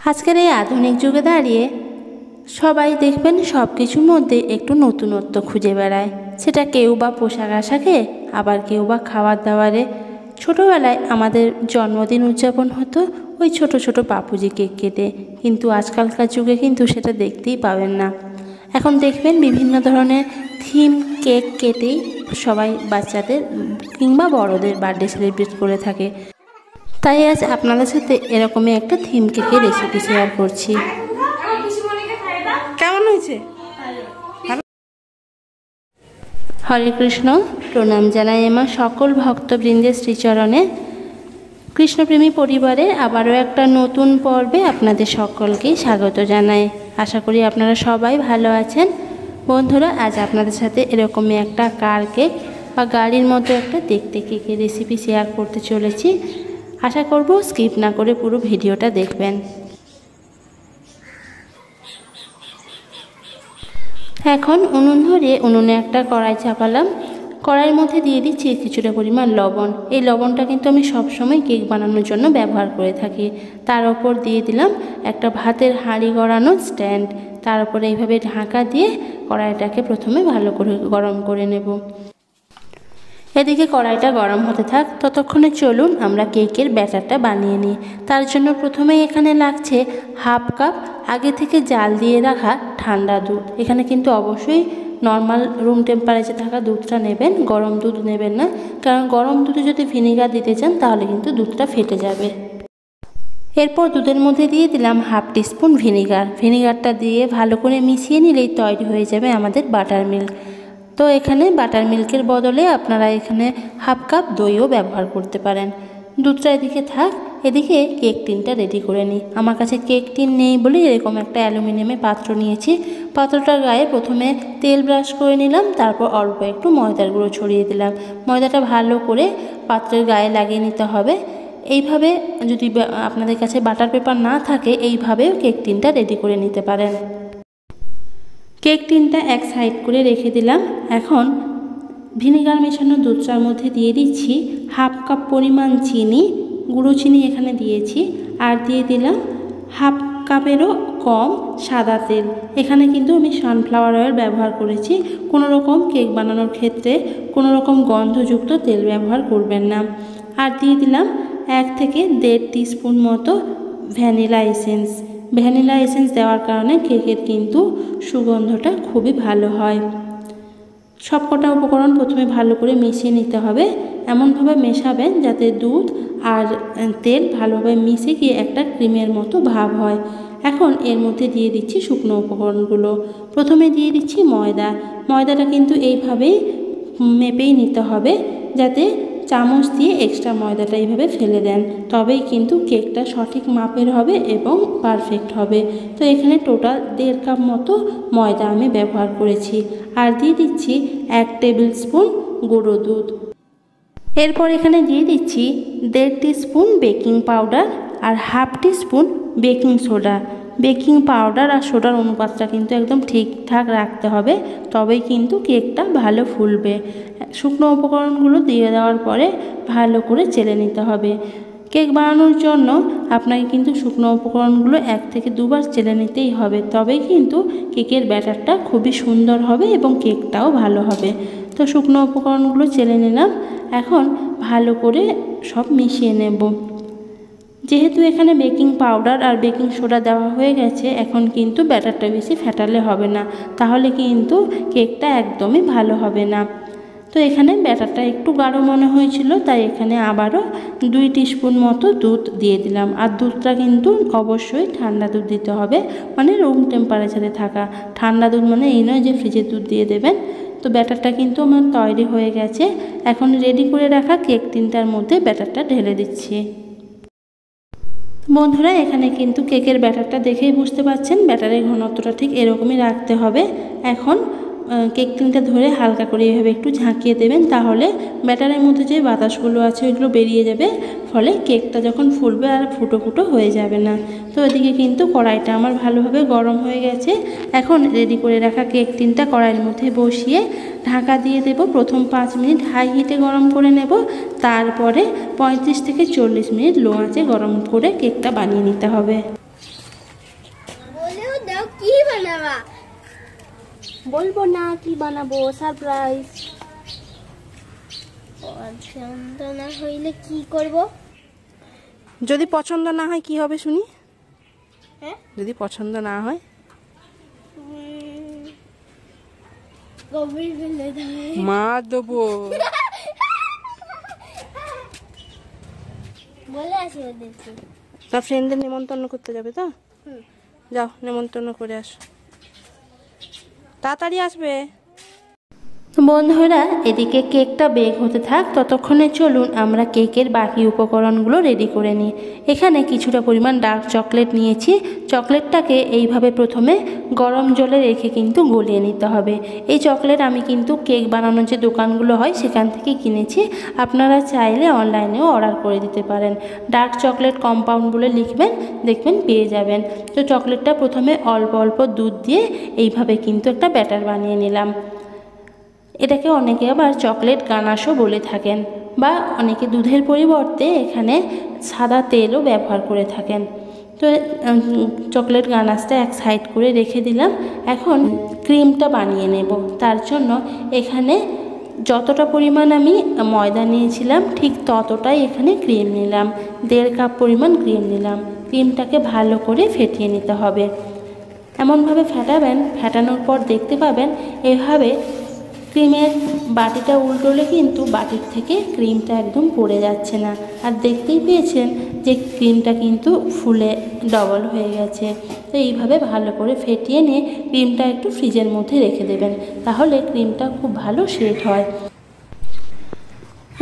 আজকের এই আধুনিক যুগে দাঁড়িয়ে সবাই দেখবেন সব কিছুর মধ্যে একটু নতুনত্ব খুঁজে বেড়ায়। সেটা কেউ বা পোশাক আশাকে, আবার কেউ বা খাবার দাবারে। ছোটোবেলায় আমাদের জন্মদিন উদযাপন হতো ওই ছোট ছোট বাপুজি কেক কেটে, কিন্তু আজকালকার যুগে কিন্তু সেটা দেখতেই পাবেন না। এখন দেখবেন বিভিন্ন ধরনের থিম কেক কেটেই সবাই বাচ্চাদের কিংবা বড়দের বার্থডে সেলিব্রেট করে থাকে। তাই আজ আপনাদের সাথে এরকমই একটা থিম কেকের রেসিপি শেয়ার করছি। কেমন হয়েছে? হরে কৃষ্ণ, প্রণাম জানাই আমার সকল ভক্তবৃন্দের শ্রীচরণে। কৃষ্ণপ্রেমী পরিবারে আবারও একটা নতুন পর্বে আপনাদের সকলকেই স্বাগত জানাই। আশা করি আপনারা সবাই ভালো আছেন। বন্ধুরা, আজ আপনাদের সাথে এরকমই একটা কার কেক বা গাড়ির মতো একটা দেখতে কেকের রেসিপি শেয়ার করতে চলেছি। আশা করব স্কিপ না করে পুরো ভিডিওটা দেখবেন। এখন উনুন ধরিয়ে উনুনে একটা কড়াই চাপালাম। কড়াইয়ের মধ্যে দিয়ে দিচ্ছি কিছুটা পরিমাণ লবণ। এই লবণটা কিন্তু আমি সবসময় কেক বানানোর জন্য ব্যবহার করে থাকি। তার ওপর দিয়ে দিলাম একটা ভাতের হাঁড়ি গড়ানো স্ট্যান্ড। তার উপরে এইভাবে ঢাকা দিয়ে কড়াইটাকে প্রথমে ভালো করে গরম করে নেব। এদিকে কড়াইটা গরম হতে থাক, ততক্ষণে চলুন আমরা কেকের ব্যাটারটা বানিয়ে নিই। তার জন্য প্রথমেই এখানে লাগছে হাফ কাপ আগে থেকে জাল দিয়ে রাখা ঠান্ডা দুধ। এখানে কিন্তু অবশ্যই নর্মাল রুম টেম্পারেচারে থাকা দুধটা নেবেন, গরম দুধ নেবেন না, কারণ গরম দুধে যদি ভিনেগার দিতে চান তাহলে কিন্তু দুধটা ফেটে যাবে। এরপর দুধের মধ্যে দিয়ে দিলাম হাফ টিস্পুন ভিনেগার। ভিনেগারটা দিয়ে ভালো করে মিশিয়ে নিলেই তৈরি হয়ে যাবে আমাদের বাটার মিল্ক। তো এখানে বাটার মিল্কের বদলে আপনারা এখানে হাফ কাপ দইও ব্যবহার করতে পারেন। দুধটা এদিকে থাক, এদিকে কেক টিনটা রেডি করে নিই। আমার কাছে কেক টিন নেই বলে এরকম একটা অ্যালুমিনিয়ামের পাত্র নিয়েছি। পাত্রটার গায়ে প্রথমে তেল ব্রাশ করে নিলাম, তারপর অল্প একটু ময়দার গুঁড়ো ছড়িয়ে দিলাম। ময়দাটা ভালো করে পাত্রের গায়ে লাগিয়ে নিতে হবে। এইভাবে যদি আপনাদের কাছে বাটার পেপার না থাকে, এইভাবেও কেক টিনটা রেডি করে নিতে পারেন। কেক টিনটা এক সাইড করে রেখে দিলাম। এখন ভিনেগার মেশানো দুধটার মধ্যে দিয়ে দিচ্ছি হাফ কাপ পরিমাণ চিনি, গুঁড়ো চিনি এখানে দিয়েছি। আর দিয়ে দিলাম হাফ কাপেরও কম সাদা তেল। এখানে কিন্তু আমি সানফ্লাওয়ার অয়েল ব্যবহার করেছি। কোনো রকম কেক বানানোর ক্ষেত্রে কোনো রকম গন্ধযুক্ত তেল ব্যবহার করবেন না। আর দিয়ে দিলাম 1 থেকে 1.5 টিস্পুন মতো ভ্যানিলা এসেন্স। ভ্যানিলা এসেন্স দেওয়ার কারণে কেকের কিন্তু সুগন্ধটা খুবই ভালো হয়। সবকটা উপকরণ প্রথমে ভালো করে মিশিয়ে নিতে হবে। এমনভাবে মেশাবেন যাতে দুধ আর তেল ভালোভাবে মিশে গিয়ে একটা ক্রিমের মতো ভাব হয়। এখন এর মধ্যে দিয়ে দিচ্ছি শুকনো উপকরণগুলো। প্রথমে দিয়ে দিচ্ছি ময়দা। ময়দাটা কিন্তু এইভাবেই মেপেই নিতে হবে, যাতে চামচ দিয়ে এক্সট্রা ময়দাটা এইভাবে ফেলে দেন, তবেই কিন্তু কেকটা সঠিক মাপের হবে এবং পারফেক্ট হবে। তো এখানে টোটাল 1.5 কাপ মতো ময়দা আমি ব্যবহার করেছি। আর দিয়ে দিচ্ছি 1 টেবিল স্পুন গুঁড়ো দুধ। এরপর এখানে দিয়ে দিচ্ছি 1.5 টিস্পুন বেকিং পাউডার আর half teaspoon baking soda. Baking powder আর সোডার অনুপাতটা কিন্তু একদম ঠিকঠাক রাখতে হবে, তবেই কিন্তু কেকটা ভালো ফুলবে। শুকনো উপকরণগুলো দিয়ে দেওয়ার পরে ভালো করে চেলে নিতে হবে। কেক বানানোর জন্য আপনাকে কিন্তু শুকনো উপকরণগুলো 1 থেকে 2 বার চেলে নিতেই হবে, তবেই কিন্তু কেকের ব্যাটারটা খুবই সুন্দর হবে এবং কেকটাও ভালো হবে। তো শুকনো উপকরণগুলো চেলে নিলাম। এখন ভালো করে সব মিশিয়ে নেব। যেহেতু এখানে বেকিং পাউডার আর বেকিং সোডা দেওয়া হয়ে গেছে, এখন কিন্তু ব্যাটারটা বেশি ফেটালে হবে না, তাহলে কিন্তু কেকটা একদমই ভালো হবে না। তো এখানে ব্যাটারটা একটু গাঢ় মনে হয়েছিল, তাই এখানে আবারও 2 টিস্পুন মতো দুধ দিয়ে দিলাম। আর দুধটা কিন্তু অবশ্যই ঠান্ডা দুধ দিতে হবে, মানে রুম টেম্পারেচারে থাকা। ঠান্ডা দুধ মানে এই নয় যে ফ্রিজের দুধ দিয়ে দেবেন। তো ব্যাটারটা কিন্তু আমার তৈরি হয়ে গেছে। এখন রেডি করে রাখা কেক টিনটার মধ্যে ব্যাটারটা ঢেলে দিচ্ছি। বন্ধুরা, এখানে কিন্তু কেকের ব্যাটারটা দেখেই বুঝতে পারছেন ব্যাটারের ঘনত্বটা ঠিক এরকমই রাখতে হবে। এখন কেক টিনটা ধরে হালকা করে এইভাবে একটু ঝাঁকিয়ে দেবেন, তাহলে ব্যাটারের মধ্যে যে বাতাসগুলো আছে ওইগুলো বেরিয়ে যাবে, ফলে কেকটা যখন ফুলবে আর ফুটো ফুটো হয়ে যাবে না। তো এদিকে কিন্তু কড়াইটা আমার ভালোভাবে গরম হয়ে গেছে। এখন রেডি করে রাখা কেক টিনটা কড়াইয়ের মধ্যে বসিয়ে ঢাকা দিয়ে দেব। প্রথম 5 মিনিট হাই হিটে গরম করে নেব, তারপরে 35 থেকে 40 মিনিট লো আঁচে গরম করে কেকটা বানিয়ে নিতে হবে। বলবো না কি বানাবো, সারপ্রাইজ। পছন্দ না হইলে কি করব? যদি পছন্দ না হয় কি হবে শুনি? হ্যাঁ, যদি পছন্দ না হয় গভীর ফেলে দেবে। মা দেবো। বলে আসি ওদেরকে। তার ফ্রেন্ডদের নেমন্তন্ন করতে যাবে তো? যাও নেমন্তন্ন করে আসো, তাড়াতাড়ি আসবে। বন্ধুরা এদিকে কেকটা বেক হতে থাক, ততক্ষণে চলুন আমরা কেকের বাকি উপকরণগুলো রেডি করে নিই। এখানে কিছুটা পরিমাণ ডার্ক চকলেট নিয়েছি। চকলেটটাকে এইভাবে প্রথমে গরম জলে রেখে কিন্তু গলিয়ে নিতে হবে। এই চকলেট আমি কিন্তু কেক বানানোর যে দোকানগুলো হয় সেখান থেকে কিনেছি, আপনারা চাইলে অনলাইনেও অর্ডার করে দিতে পারেন। ডার্ক চকলেট কম্পাউন্ড বলে লিখবেন, দেখবেন পেয়ে যাবেন। তো চকলেটটা প্রথমে অল্প অল্প দুধ দিয়ে এইভাবে কিন্তু একটা ব্যাটার বানিয়ে নিলাম। এটাকে অনেকে আবার চকলেট গানাশও বলে থাকেন, বা অনেকে দুধের পরিবর্তে এখানে সাদা তেলও ব্যবহার করে থাকেন। তো চকলেট গানাশটা এক সাইড করে রেখে দিলাম। এখন ক্রিমটা বানিয়ে নেব। তার জন্য এখানে যতটা পরিমাণ আমি ময়দা নিয়েছিলাম ঠিক ততটাই এখানে ক্রিম নিলাম। 1.5 কাপ পরিমাণ ক্রিম নিলাম। ক্রিমটাকে ভালো করে ফেটিয়ে নিতে হবে। এমনভাবে ফেটাবেন, ফেটানোর পর দেখতে পাবেন এভাবে ক্রিমের বাটিটা উল্টোলে কিন্তু বাটির থেকে ক্রিমটা একদম পড়ে যাচ্ছে না। আর দেখতেই পেয়েছেন যে ক্রিমটা কিন্তু ফুলে ডবল হয়ে গেছে। তো এইভাবে ভালো করে ফেটিয়ে নিয়ে ক্রিমটা একটু ফ্রিজের মধ্যে রেখে দেবেন, তাহলে ক্রিমটা খুব ভালো সেট হয়।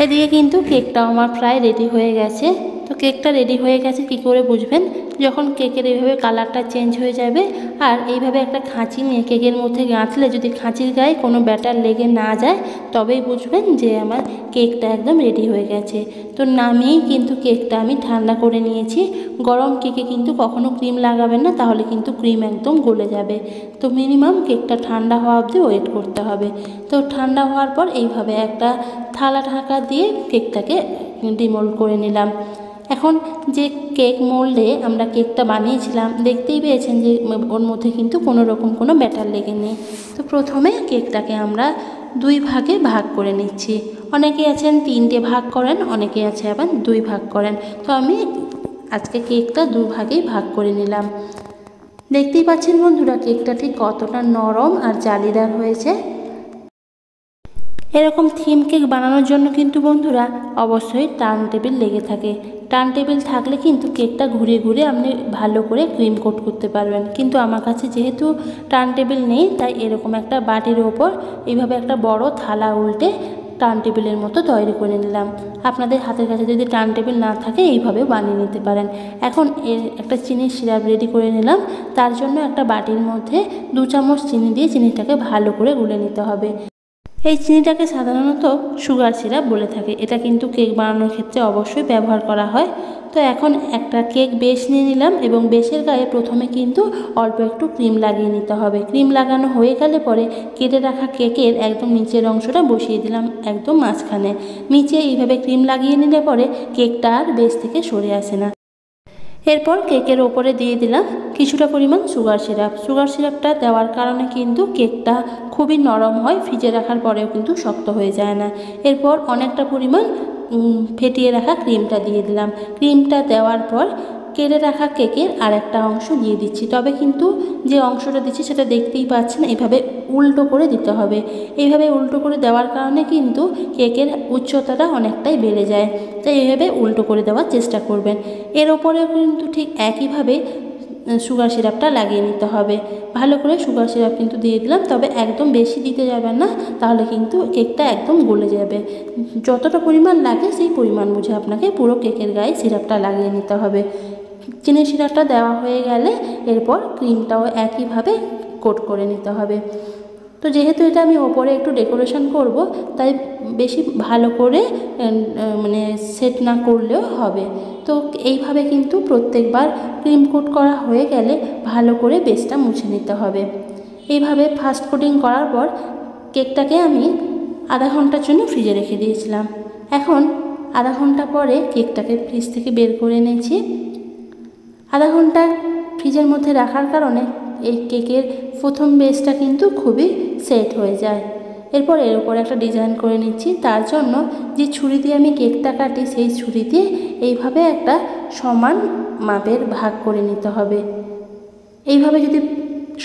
এদিকে কিন্তু কেকটাও আমার প্রায় রেডি হয়ে গেছে। তো কেকটা রেডি হয়ে গেছে কী করে বুঝবেন? যখন কেকের এইভাবে কালারটা চেঞ্জ হয়ে যাবে আর এইভাবে একটা খাঁচি নিয়ে কেকের মধ্যে গাঁথলে যদি খাঁচির গায়ে কোনো ব্যাটার লেগে না যায় তবেই বুঝবেন যে আমার কেকটা একদম রেডি হয়ে গেছে। তো নামিয়েই কিন্তু কেকটা আমি ঠান্ডা করে নিয়েছি। গরম কেকে কিন্তু কখনো ক্রিম লাগাবেন না, তাহলে কিন্তু ক্রিম একদম গলে যাবে। তো মিনিমাম কেকটা ঠান্ডা হওয়া অবধি ওয়েট করতে হবে। তো ঠান্ডা হওয়ার পর এইভাবে একটা থালা ঢাকা দিয়ে কেকটাকে ডিমোল্ড করে নিলাম। এখন যে কেক মোল্ডে আমরা কেকটা বানিয়েছিলাম দেখতেই পেয়েছেন যে ওর মধ্যে কিন্তু কোনো রকম কোনো ব্যাটার লেগে নেই। তো প্রথমে কেকটাকে আমরা 2 ভাগে ভাগ করে নিচ্ছি। অনেকে আছেন 3টে ভাগ করেন, অনেকে আছে আবার 2 ভাগ করেন। তো আমি আজকে কেকটা 2 ভাগেই ভাগ করে নিলাম। দেখতেই পাচ্ছেন বন্ধুরা কেকটা ঠিক কতটা নরম আর জালিদার হয়েছে। এরকম থিম কেক বানানোর জন্য কিন্তু বন্ধুরা অবশ্যই টার্ন টেবিল লেগে থাকে। টার্ন টেবিল থাকলে কিন্তু কেকটা ঘুরে ঘুরে আপনি ভালো করে ক্রিম কোট করতে পারবেন। কিন্তু আমার কাছে যেহেতু টার্ন টেবিল নেই, তাই এরকম একটা বাটির ওপর এইভাবে একটা বড় থালা উল্টে টার্ন টেবিলের মতো তৈরি করে নিলাম। আপনাদের হাতের কাছে যদি টার্ন টেবিল না থাকে এইভাবেও বানিয়ে নিতে পারেন। এখন এর একটা চিনির সিরাপ রেডি করে নিলাম। তার জন্য একটা বাটির মধ্যে 2 চামচ চিনি দিয়ে চিনিটাকে ভালো করে গুলে নিতে হবে। এই চিনিটাকে সাধারণত সুগার সিরাপ বলে থাকে। এটা কিন্তু কেক বানানোর ক্ষেত্রে অবশ্যই ব্যবহার করা হয়। তো এখন একটা কেক বেস নিয়ে নিলাম এবং বেসের গায়ে প্রথমে কিন্তু অল্প একটু ক্রিম লাগিয়ে নিতে হবে। ক্রিম লাগানো হয়ে গেলে পরে কেটে রাখা কেকের একদম নিচের অংশটা বসিয়ে দিলাম একদম মাঝখানে। নিচে এইভাবে ক্রিম লাগিয়ে নিলে পরে কেকটা আর বেস থেকে সরে আসে না। এরপর কেকের ওপরে দিয়ে দিলাম কিছুটা পরিমাণ সুগার সিরাপ। সুগার সিরাপটা দেওয়ার কারণে কিন্তু কেকটা খুবই নরম হয়, ফ্রিজে রাখার পরেও কিন্তু শক্ত হয়ে যায় না। এরপর অনেকটা পরিমাণ ফেটিয়ে রাখা ক্রিমটা দিয়ে দিলাম। ক্রিমটা দেওয়ার পর কেটে রাখা কেকের আরেকটা অংশ দিয়ে দিচ্ছি। তবে কিন্তু যে অংশটা দিচ্ছি সেটা দেখতেই পাচ্ছেন এইভাবে উল্টো করে দিতে হবে। এইভাবে উল্টো করে দেওয়ার কারণে কিন্তু কেকের উচ্চতাটা অনেকটাই বেড়ে যায়। তাই এইভাবে উল্টো করে দেওয়ার চেষ্টা করবেন। এর ওপরেও কিন্তু ঠিক একইভাবে সুগার সিরাপটা লাগিয়ে নিতে হবে। ভালো করে সুগার সিরাপ কিন্তু দিয়ে দিলাম, তবে একদম বেশি দিতে যাবেন না, তাহলে কিন্তু কেকটা একদম গলে যাবে। যতটা পরিমাণ লাগে সেই পরিমাণ বুঝে আপনাকে পুরো কেকের গায়ে সিরাপটা লাগিয়ে নিতে হবে। চিনি সিরাপটা দেওয়া হয়ে গেলে এরপর ক্রিমটাও একইভাবে কোট করে নিতে হবে। তো যেহেতু এটা আমি ওপরে একটু ডেকোরেশন করব, তাই বেশি ভালো করে মানে সেট না করলেও হবে। তো এইভাবে কিন্তু প্রত্যেকবার ক্রিম কোট করা হয়ে গেলে ভালো করে বেসটা মুছে নিতে হবে। এইভাবে ফার্স্ট কোটিং করার পর কেকটাকে আমি আধা ঘন্টার জন্য ফ্রিজে রেখে দিয়েছিলাম। এখন আধা ঘন্টা পরে কেকটাকে ফ্রিজ থেকে বের করে নিয়েছি। আধা ঘন্টা ফ্রিজের মধ্যে রাখার কারণে এই কেকের প্রথম বেসটা কিন্তু খুবই সেট হয়ে যায়। এরপর এর উপরে একটা ডিজাইন করে নিচ্ছি। তার জন্য যে ছুরি দিয়ে আমি কেকটা কাটি সেই ছুরি দিয়ে এইভাবে একটা সমান মাপের ভাগ করে নিতে হবে। এইভাবে যদি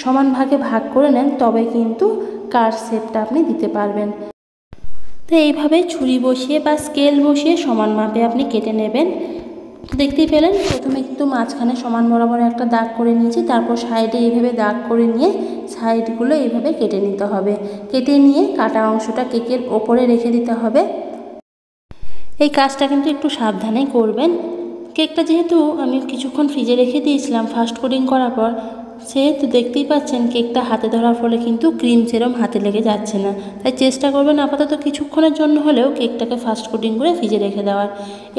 সমান ভাগে ভাগ করে নেন তবে কিন্তু কার শেপটা আপনি দিতে পারবেন। তো এইভাবে ছুরি বসিয়ে বা স্কেল বসিয়ে সমান মাপে আপনি কেটে নেবেন। দেখতেই পেলেন প্রথমে কিন্তু মাঝখানে সমান বরাবর একটা দাগ করে নিয়েছি, তারপর সাইডে এইভাবে দাগ করে নিয়ে সাইডগুলো এইভাবে কেটে নিতে হবে। কেটে নিয়ে কাটা অংশটা কেকের ওপরে রেখে দিতে হবে। এই কাজটা কিন্তু একটু সাবধানে করবেন। কেকটা যেহেতু আমি কিছুক্ষণ ফ্রিজে রেখে দিয়েছিলাম ফার্স্ট কোটিং করার পর, সেহেতু দেখতেই পাচ্ছেন কেকটা হাতে ধরার ফলে কিন্তু ক্রিম সেরম হাতে লেগে যাচ্ছে না। তাই চেষ্টা করবেন আপাতত কিছুক্ষণের জন্য হলেও কেকটাকে ফার্স্ট কোটিং করে ফ্রিজে রেখে দেওয়ার।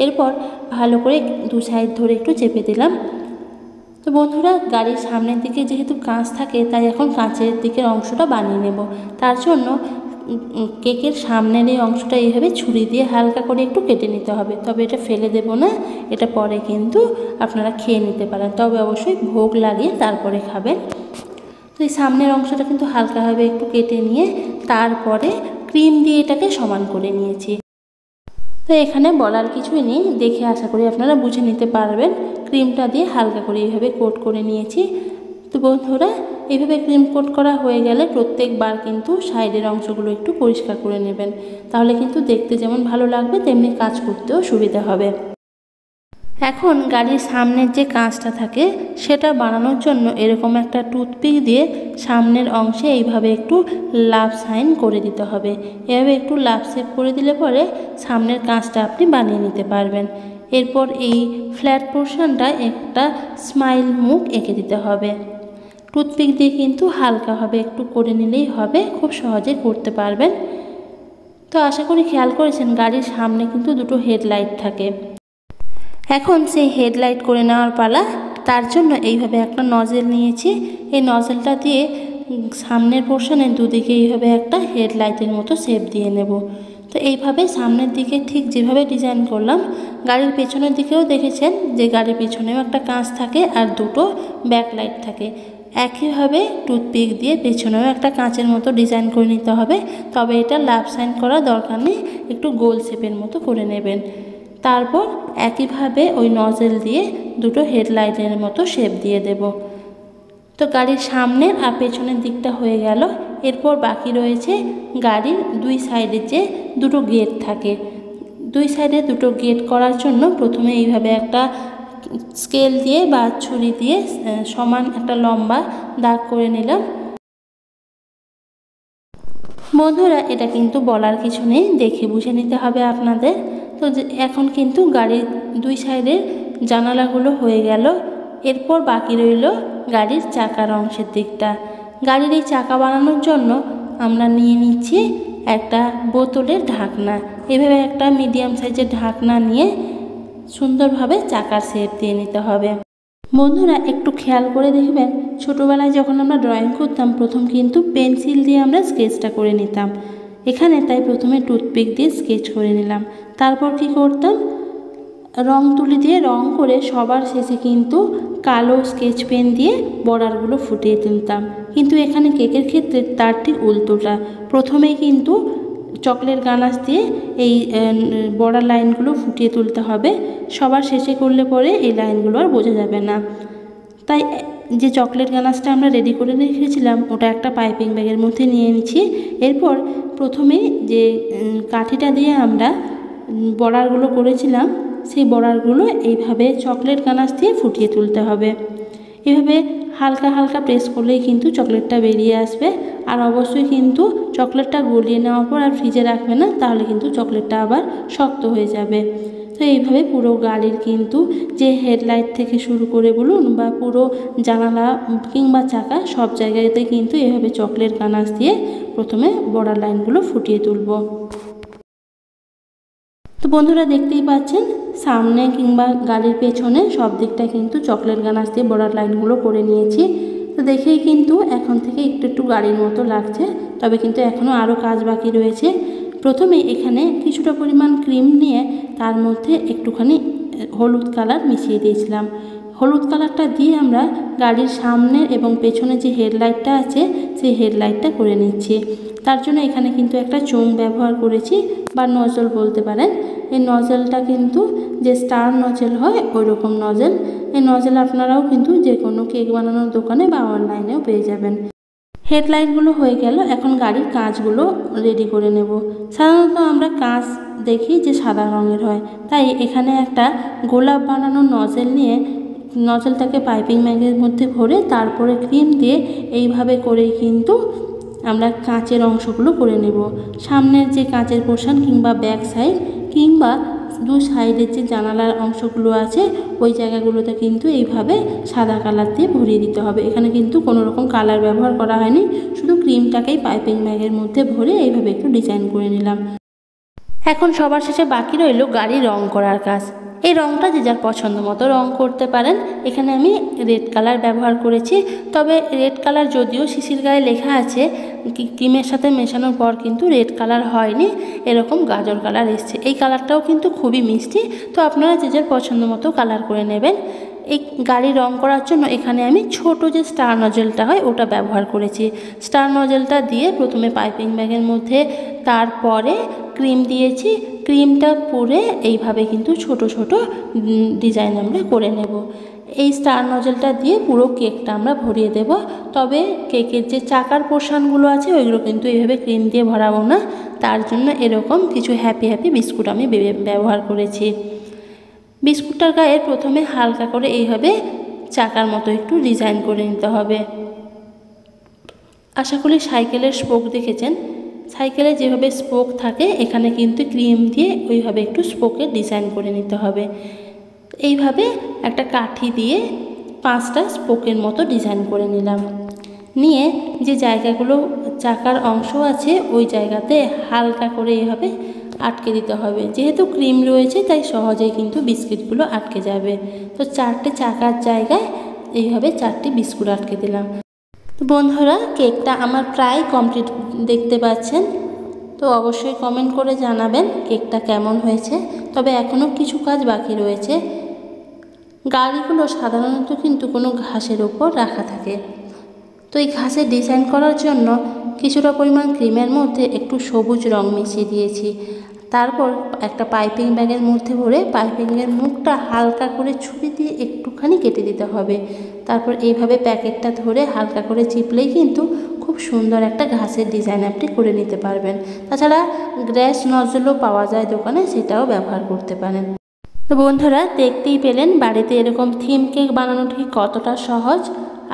এরপর ভালো করে দু সাইড ধরে একটু চেপে দিলাম। তো বন্ধুরা, গাড়ির সামনের দিকে যেহেতু কাঁচ থাকে তাই এখন কাঁচের দিকের অংশটা বানিয়ে নেব। তার জন্য কেকের সামনের এই অংশটা এইভাবে ছুরি দিয়ে হালকা করে একটু কেটে নিতে হবে। তবে এটা ফেলে দেব না, এটা পরে কিন্তু আপনারা খেয়ে নিতে পারেন, তবে অবশ্যই ভোগ লাগিয়ে তারপরে খাবেন। তো এই সামনের অংশটা কিন্তু হালকাভাবে একটু কেটে নিয়ে তারপরে ক্রিম দিয়ে এটাকে সমান করে নিয়েছি। তো এখানে বলার কিছুই নেই, দেখে আশা করি আপনারা বুঝে নিতে পারবেন। ক্রিমটা দিয়ে হালকা করে এইভাবে কোট করে নিয়েছি। তো বন্ধুরা, এইভাবে ক্রিম কোট করা হয়ে গেলে প্রত্যেকবার কিন্তু সাইডের অংশগুলো একটু পরিষ্কার করে নেবেন, তাহলে কিন্তু দেখতে যেমন ভালো লাগবে তেমনি কাজ করতেও সুবিধা হবে। এখন গাড়ির সামনের যে কাঁচটা থাকে সেটা বানানোর জন্য এরকম একটা টুথপিক দিয়ে সামনের অংশে এইভাবে একটু লাভ সাইন করে দিতে হবে। এভাবে একটু লাভ শেপ করে দিলে পরে সামনের কাঁচটা আপনি বানিয়ে নিতে পারবেন। এরপর এই ফ্ল্যাট পোর্শনটা একটা স্মাইল মুখ এঁকে দিতে হবে। টুথপিক দিয়ে কিন্তু হালকাভাবে একটু করে নিলেই হবে, খুব সহজে করতে পারবেন। তো আশা করি খেয়াল করেছেন গাড়ির সামনে কিন্তু দুটো হেডলাইট থাকে। এখন সেই হেডলাইট করে নেওয়ার পালা। তার জন্য এইভাবে একটা নজেল নিয়েছি। এই নজেলটা দিয়ে সামনের পোর্শনের দুদিকে এইভাবে একটা হেডলাইটের মতো শেপ দিয়ে নেব। তো এইভাবে সামনের দিকে ঠিক যেভাবে ডিজাইন করলাম, গাড়ির পেছনের দিকেও দেখেছেন যে গাড়ির পেছনেও একটা কাঁচ থাকে আর দুটো ব্যাকলাইট থাকে। একইভাবে টুথপিক দিয়ে পেছনেও একটা কাঁচের মতো ডিজাইন করে নিতে হবে, তবে এটা লাভ সাইন করার দরকার নেই, একটু গোল শেপের মতো করে নেবেন। তারপর একইভাবে ওই নজেল দিয়ে দুটো হেডলাইটের মতো শেপ দিয়ে দেব। তো গাড়ির সামনের আর পেছনের দিকটা হয়ে গেল। এরপর বাকি রয়েছে গাড়ির দুই সাইডে যে দুটো গেট থাকে। দুই সাইডে দুটো গেট করার জন্য প্রথমে এইভাবে একটা স্কেল দিয়ে বা ছুরি দিয়ে সমান একটা লম্বা দাগ করে নিলাম। বন্ধুরা, এটা কিন্তু বলার কিছু নেই, দেখে বুঝে নিতে হবে আপনাদের। তো এখন কিন্তু গাড়ির দুই সাইডের জানালাগুলো হয়ে গেল। এরপর বাকি রইল গাড়ির চাকার অংশের দিকটা। গাড়ির এই চাকা বানানোর জন্য আমরা নিয়ে নিচ্ছি একটা বোতলের ঢাকনা। এভাবে একটা মিডিয়াম সাইজের ঢাকনা নিয়ে সুন্দরভাবে চাকার শেপ দিয়ে নিতে হবে। বন্ধুরা, একটু খেয়াল করে দেখবেন, ছোটোবেলায় যখন আমরা ড্রয়িং করতাম প্রথম কিন্তু পেন্সিল দিয়ে আমরা স্কেচটা করে নিতাম। এখানে তাই প্রথমে টুথপিক দিয়ে স্কেচ করে নিলাম। তারপর কি করতাম, রং তুলি দিয়ে রং করে সবার শেষে কিন্তু কালো স্কেচ পেন দিয়ে বর্ডারগুলো ফুটিয়ে তুলতাম। কিন্তু এখানে কেকের ক্ষেত্রে তার ঠিক উল্টোটা, প্রথমেই কিন্তু চকলেট গানাশ দিয়ে এই বর্ডার লাইনগুলো ফুটিয়ে তুলতে হবে। সবার শেষে করলে পরে এই লাইনগুলো আর বোঝা যাবে না। তাই যে চকলেট গানাশটা আমরা রেডি করে রেখেছিলাম ওটা একটা পাইপিং ব্যাগের মধ্যে নিয়ে নিচ্ছি। এরপর প্রথমে যে কাঠিটা দিয়ে আমরা বর্ডারগুলো করেছিলাম সেই বর্ডারগুলো এইভাবে চকলেট গানাশ দিয়ে ফুটিয়ে তুলতে হবে। এভাবে হালকা হালকা প্রেস করলেই কিন্তু চকলেটটা বেরিয়ে আসবে। আর অবশ্যই কিন্তু চকলেটটা গলিয়ে নেওয়ার পর আর ফ্রিজে রাখবে না, তাহলে কিন্তু চকলেটটা আবার শক্ত হয়ে যাবে। তো এইভাবে পুরো গাড়ির কিন্তু যে হেডলাইট থেকে শুরু করে বলুন বা পুরো জানালা কিংবা চাকা সব জায়গাতে কিন্তু এভাবে চকলেট গানাশ দিয়ে প্রথমে বর্ডার লাইনগুলো ফুটিয়ে তুলব। তো বন্ধুরা, দেখতেই পাচ্ছেন সামনে কিংবা গাড়ির পেছনে সব দিকটায় কিন্তু চকলেট গানাশ দিয়ে বর্ডার লাইনগুলো করে নিয়েছি। তো দেখেই কিন্তু এখন থেকে একটু একটু গাড়ির মতো লাগছে, তবে কিন্তু এখনও আরও কাজ বাকি রয়েছে। প্রথমে এখানে কিছুটা পরিমাণ ক্রিম নিয়ে তার মধ্যে একটুখানি হলুদ কালার মিশিয়ে দিয়েছিলাম। হলুদ কালারটা দিয়ে আমরা গাড়ির সামনে এবং পেছনে যে হেডলাইটটা আছে সেই হেডলাইটটা করে নিচ্ছি। তার জন্য এখানে কিন্তু একটা চোঙ ব্যবহার করেছি বা নজল বলতে পারেন। এই নজলটা কিন্তু যে স্টার নজল হয় ওই রকম নজল। এই নজল আপনারাও কিন্তু যে কোনো কেক বানানোর দোকানে বা অনলাইনেও পেয়ে যাবেন। হেডলাইটগুলো হয়ে গেল, এখন গাড়ির কাঁচগুলো রেডি করে নেব। সাধারণত আমরা কাঁচ দেখি যে সাদা রঙের হয়, তাই এখানে একটা গোলাপ বানানোর নজল নিয়ে নজলটাকে পাইপিং ব্যাগের মধ্যে ভরে তারপরে ক্রিম দিয়ে এইভাবে করেই কিন্তু আমরা কাঁচের অংশগুলো করে নেব। সামনের যে কাঁচের পোর্শন কিংবা ব্যাক সাইড কিংবা দু সাইডের যে জানালার অংশগুলো আছে ওই জায়গাগুলোতে কিন্তু এইভাবে সাদা কালার দিয়ে ভরিয়ে দিতে হবে। এখানে কিন্তু কোনো রকম কালার ব্যবহার করা হয়নি, শুধু ক্রিমটাকেই পাইপিং ব্যাগের মধ্যে ভরে এইভাবে একটু ডিজাইন করে নিলাম। এখন সবার শেষে বাকি রইল গাড়ি রং করার কাজ। এই রংটা যে যার পছন্দ মতো রং করতে পারেন। এখানে আমি রেড কালার ব্যবহার করেছি, তবে রেড কালার যদিও শিশির গায়ে লেখা আছে ক্রিমের সাথে মেশানোর পর কিন্তু রেড কালার হয়নি, এরকম গাজর কালার এসছে। এই কালারটাও কিন্তু খুবই মিষ্টি, তো আপনারা যে যার পছন্দ মতো কালার করে নেবেন। এই গাড়ি রং করার জন্য এখানে আমি ছোট যে স্টার নজলটা হয় ওটা ব্যবহার করেছি। স্টার নজলটা দিয়ে প্রথমে পাইপিং ব্যাগের মধ্যে তারপরে ক্রিম দিয়েছি। ক্রিমটা পুরে এইভাবে কিন্তু ছোট ছোট ডিজাইন আমরা করে নেব। এই স্টার নজলটা দিয়ে পুরো কেকটা আমরা ভরিয়ে দেব। তবে কেকের যে চাকার পোর্শনগুলো আছে ওইগুলো কিন্তু এইভাবে ক্রিম দিয়ে ভরাবো না, তার জন্য এরকম কিছু হ্যাপি হ্যাপি বিস্কুট আমি ব্যবহার করেছি। বিস্কুটটার গায়ে প্রথমে হালকা করে এইভাবে চাকার মতো একটু ডিজাইন করে নিতে হবে। আশা করি সাইকেলের স্পোক দেখেছেন, সাইকেলে যেভাবে স্পোক থাকে এখানে কিন্তু ক্রিম দিয়ে ওইভাবে একটু স্পোকের ডিজাইন করে নিতে হবে। এইভাবে একটা কাঠি দিয়ে 5টা স্পোকের মতো ডিজাইন করে নিলাম। নিয়ে যে জায়গাগুলো চাকার অংশ আছে ওই জায়গাতে হালকা করে এইভাবে আটকে দিতে হবে। যেহেতু ক্রিম রয়েছে তাই সহজেই কিন্তু বিস্কিটগুলো আটকে যাবে। তো 4টে চাকার জায়গায় এইভাবে 4টি বিস্কুট আটকে দিলাম। তো বন্ধুরা, কেকটা আমার প্রায় কমপ্লিট দেখতে পাচ্ছেন। তো অবশ্যই কমেন্ট করে জানাবেন কেকটা কেমন হয়েছে। তবে এখনও কিছু কাজ বাকি রয়েছে। গাড়িগুলো সাধারণত কিন্তু কোনো ঘাসের ওপর রাখা থাকে, তো এই ঘাসের ডিজাইন করার জন্য কিছুটা পরিমাণ ক্রিমের মধ্যে একটু সবুজ রং মিশিয়ে দিয়েছি। তারপর একটা পাইপিং ব্যাগের মধ্যে ভরে পাইপিংয়ের মুখটা হালকা করে ছুরি দিয়ে একটুখানি কেটে দিতে হবে। তারপর এইভাবে প্যাকেটটা ধরে হালকা করে চিপলেই কিন্তু খুব সুন্দর একটা ঘাসের ডিজাইন আপনি করে নিতে পারবেন। তাছাড়া গ্যাস নজলও পাওয়া যায় দোকানে, সেটাও ব্যবহার করতে পারেন। তো বন্ধুরা, দেখতেই পেলেন বাড়িতে এরকম থিম কেক বানানো ঠিক কতটা সহজ।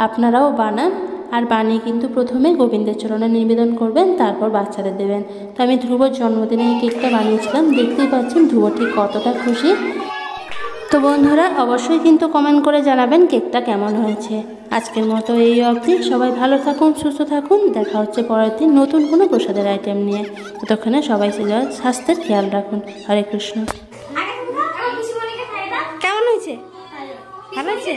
আপনারাও বানান, আর বানিয়ে কিন্তু প্রথমে গোবিন্দের চরণে নিবেদন করবেন, তারপর বাচ্চাদের দেবেন। তো আমি ধ্রুবর জন্মদিনে এই কেকটা বানিয়েছিলাম, দেখতেই পাচ্ছেন ধ্রুব ঠিক কতটা খুশি। তো বন্ধুরা, অবশ্যই কিন্তু কমেন্ট করে জানাবেন কেকটা কেমন হয়েছে। আজকের মতো এই অবধি। সবাই ভালো থাকুন, সুস্থ থাকুন। দেখা হচ্ছে পরের দিন নতুন কোনো প্রসাদের আইটেম নিয়ে। ততক্ষণে সবাই স্বাস্থ্যের খেয়াল রাখুন। হরে কৃষ্ণ। কেমন হয়েছে? ভালো হয়েছে?